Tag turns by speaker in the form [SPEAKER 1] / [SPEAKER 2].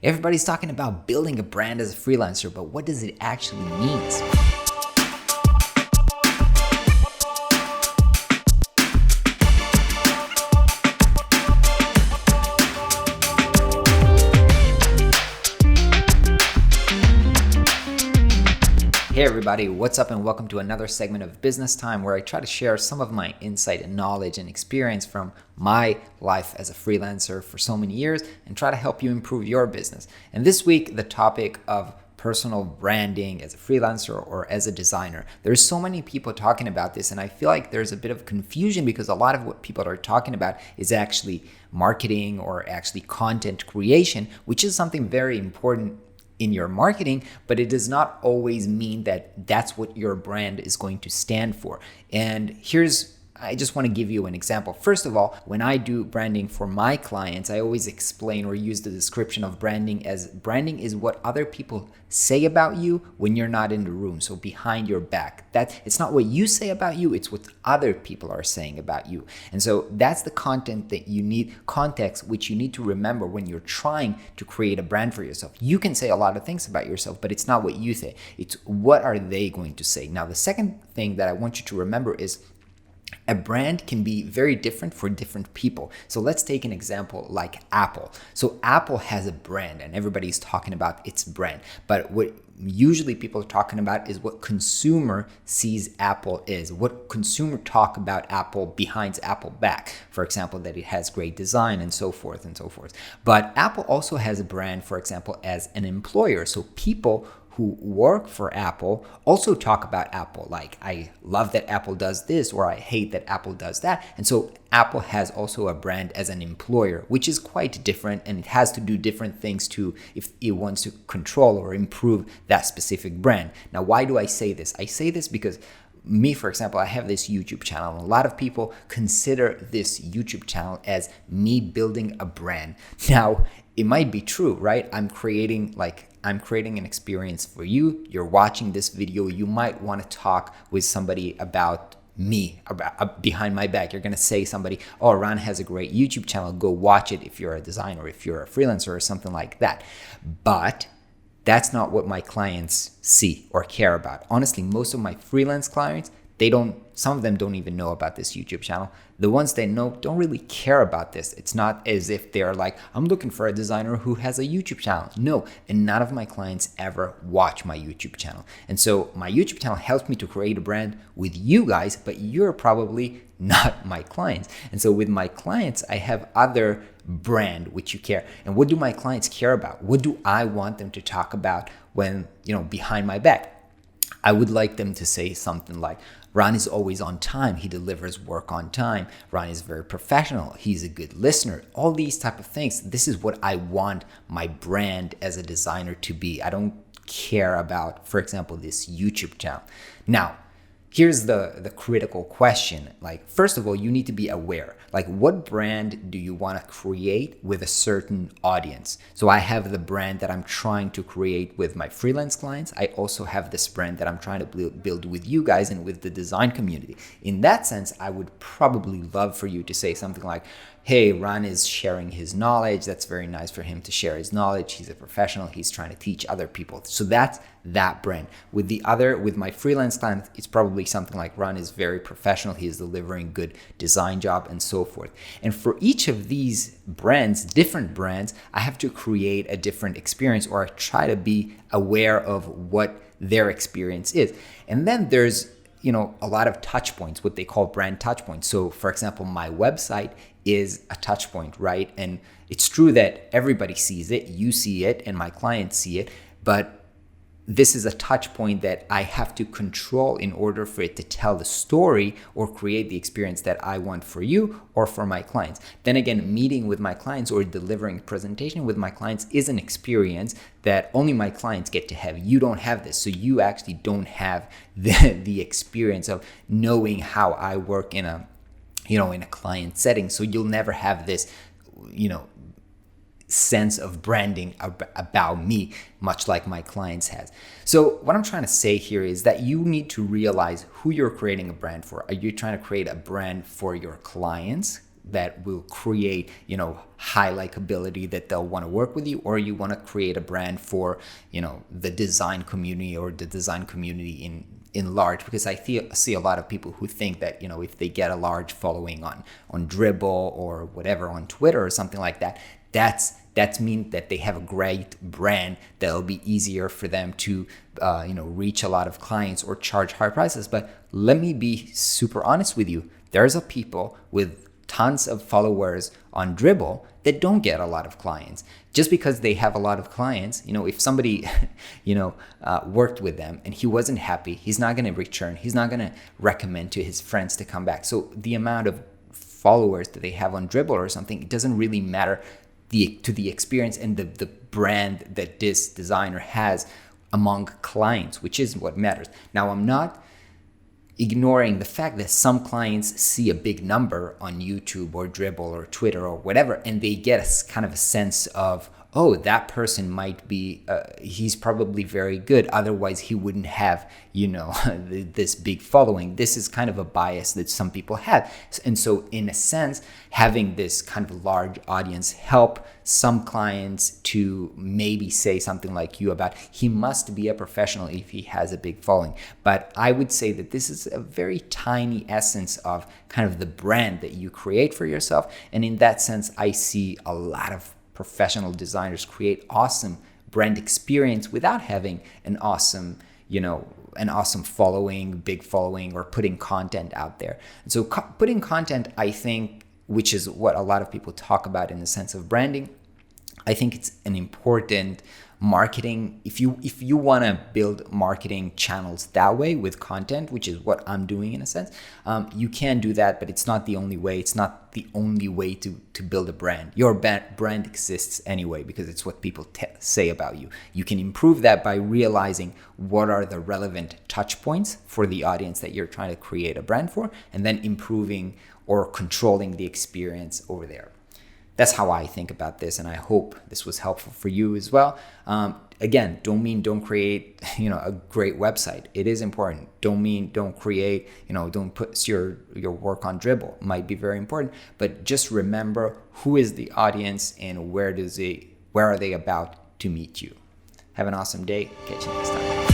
[SPEAKER 1] Everybody's talking about building a brand as a freelancer, but what does it actually mean? Hey everybody, what's up and welcome to another segment of Business Time where I try to share some of my insight and knowledge and experience from my life as a freelancer for so many years and try to help you improve your business. And this week, the topic of personal branding as a freelancer or as a designer. There's so many people talking about this and I feel like there's a bit of confusion because a lot of what people are talking about is actually marketing or actually content creation, which is something very important in your marketing, but it does not always mean that that's what your brand is going to stand for. And I just want to give you an example. First of all, when I do branding for my clients, I always explain or use the description of branding as branding is what other people say about you when you're not in the room. So behind your back. That it's not what you say about you, it's what other people are saying about you. And so that's the content that you need, context, which you need to remember when you're trying to create a brand for yourself. You can say a lot of things about yourself, but it's not what you say. It's what are they going to say. Now, the second thing that I want you to remember is a brand can be very different for different people. So let's take an example like Apple. So Apple has a brand and everybody's talking about its brand. But what usually people are talking about is what consumer sees Apple is, what consumer talk about Apple behind Apple back. For example, that it has great design and so forth and so forth. But Apple also has a brand, for example, as an employer. So people who work for Apple also talk about Apple, like I love that Apple does this or I hate that Apple does that. And so Apple has also a brand as an employer, which is quite different and it has to do different things to if it wants to control or improve that specific brand. Now, why do I say this? I say this because me, for example, I have this YouTube channel and a lot of people consider this YouTube channel as me building a brand. Now, it might be true, right? I'm creating an experience for you. You're watching this video. You might want to talk with somebody about me, about behind my back. You're going to say somebody, oh, Ran has a great YouTube channel. Go watch it if you're a designer, if you're a freelancer or something like that. But that's not what my clients see or care about. Honestly, most of my freelance clients, some of them don't even know about this YouTube channel. The ones they know don't really care about this. It's not as if they're like, I'm looking for a designer who has a YouTube channel. No, and none of my clients ever watch my YouTube channel. And so my YouTube channel helps me to create a brand with you guys, but you're probably not my clients. And so with my clients, I have other brand which you care. And what do my clients care about? What do I want them to talk about when, behind my back? I would like them to say something like, Ran is always on time. He delivers work on time. Ran is very professional. He's a good listener. All these type of things. This is what I want my brand as a designer to be. I don't care about, for example, this YouTube channel. Now, here's the critical question. Like, first of all, you need to be aware. Like, what brand do you want to create with a certain audience? So I have the brand that I'm trying to create with my freelance clients. I also have this brand that I'm trying to build with you guys and with the design community. In that sense, I would probably love for you to say something like, hey, Ran is sharing his knowledge. That's very nice for him to share his knowledge. He's a professional. He's trying to teach other people. So that's that brand. With my freelance client, it's probably something like Ran is very professional. He is delivering good design job and so forth. And for each of these brands, different brands, I have to create a different experience or I try to be aware of what their experience is. And then there's a lot of touch points, what they call brand touch points. So for example, my website is a touch point, right? And it's true that everybody sees it, you see it, and my clients see it, but this is a touch point that I have to control in order for it to tell the story or create the experience that I want for you or for my clients. Then again, meeting with my clients or delivering a presentation with my clients is an experience that only my clients get to have. You don't have this. So you actually don't have the experience of knowing how I work in a client setting. So you'll never have this, sense of branding about me, much like my clients has. So what I'm trying to say here is that you need to realize who you're creating a brand for. Are you trying to create a brand for your clients that will create, high likability that they'll want to work with you, or you want to create a brand for, the design community or the design community in large. Because I see a lot of people who think that, if they get a large following on Dribbble or whatever, on Twitter or something like that, that's mean that they have a great brand that'll be easier for them to reach a lot of clients or charge higher prices. But let me be super honest with you. There's a people with tons of followers on Dribbble that don't get a lot of clients. Just because they have a lot of clients, if somebody worked with them and he wasn't happy, he's not going to return. He's not going to recommend to his friends to come back. So the amount of followers that they have on Dribbble or something, it doesn't really matter to the experience and the brand that this designer has among clients, which is what matters. Now, I'm not ignoring the fact that some clients see a big number on YouTube or Dribbble or Twitter or whatever, and they get a kind of a sense of, oh, that person might be, he's probably very good. Otherwise, he wouldn't have, this big following. This is kind of a bias that some people have. And so in a sense, having this kind of large audience help some clients to maybe say something like you about, he must be a professional if he has a big following. But I would say that this is a very tiny essence of kind of the brand that you create for yourself. And in that sense, I see a lot of professional designers create awesome brand experience without having an awesome following, big following, or putting content out there. And so putting content, I think, which is what a lot of people talk about in the sense of branding, I think it's an important marketing. If you want to build marketing channels that way with content, which is what I'm doing in a sense, you can do that, but it's not the only way. It's not the only way to build a brand. Your brand exists anyway because it's what people say about you. You can improve that by realizing what are the relevant touch points for the audience that you're trying to create a brand for, and then improving or controlling the experience over there. That's how I think about this, and I hope this was helpful for you as well. Again, don't create, a great website. It is important. Don't create, don't put your work on Dribbble. Might be very important, but just remember who is the audience and where are they about to meet you. Have an awesome day. Catch you next time.